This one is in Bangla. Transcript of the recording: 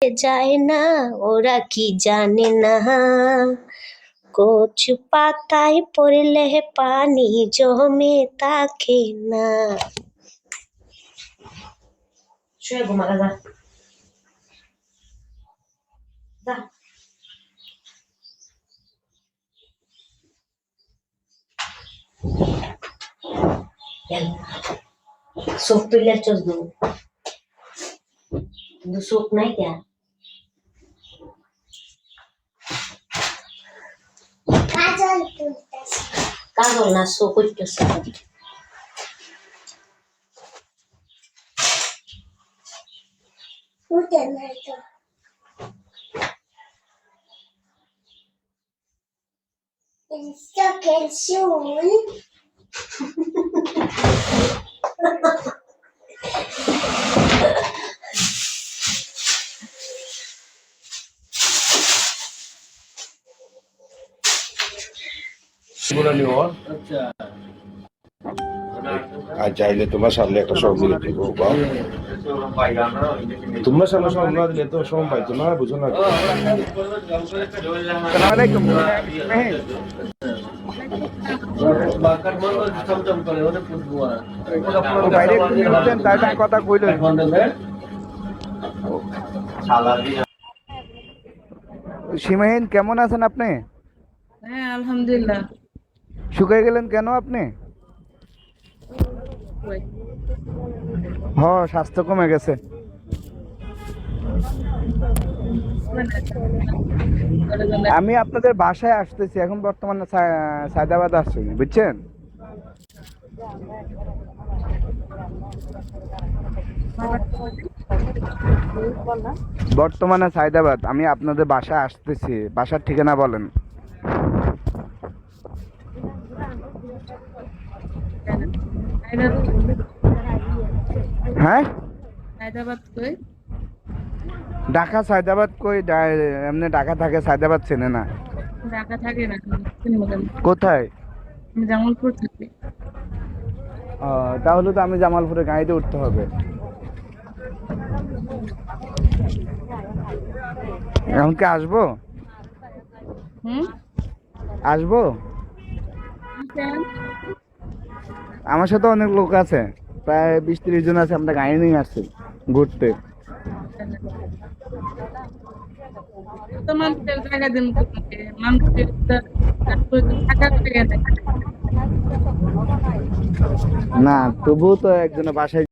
যায় না, ওরা কি জানে না, কচু পাতায় পড়লে পানি জমে থাকে না। শুয়ে ঘুমালা যা যা। চোখ তুলে চোখ দেবো, কিন্তু চোখ নাই কে। কাজল না চোখ উঠতেছে। আর চাইলে তোমার সামনে একটা সবজি রেখে তোমার সামনে সব না দিলে তো সব পাইতো না, বুঝো না। কথা কইলেন সীমাহীন, কেমন আছেন আপনি? হ্যাঁ আলহামদুলিল্লাহ। শুকিয়ে গেলেন কেন আপনি? স্বাস্থ্য কমে গেছে। আমি আপনাদের বাসায় আসতেছি, এখন বর্তমানে সায়দাবাদ আসছি, বুঝছেন? বর্তমানে সায়দাবাদ, আমি আপনাদের বাসায় আসতেছি। বাসার ঠিকানা বলেন। হ্যাঁ, ঢাকা সায়দাবাদ কই? এমনি ঢাকা থাকে, সায়দাবাদ চেনে না? ঢাকা থাকে না, কোথায়? জামালপুর থাকে। তাহলে তো আমি জামালপুরে গাড়িতে উঠতে হবে। এখন কি আসবো? আসবো? আমার সাথে অনেক লোক আছে, প্রায় 20-30 জন আছে। আমরা গাড়ি নিয়ে আসছি ঘুরতে। না, তবুও তো একজনের বাসায়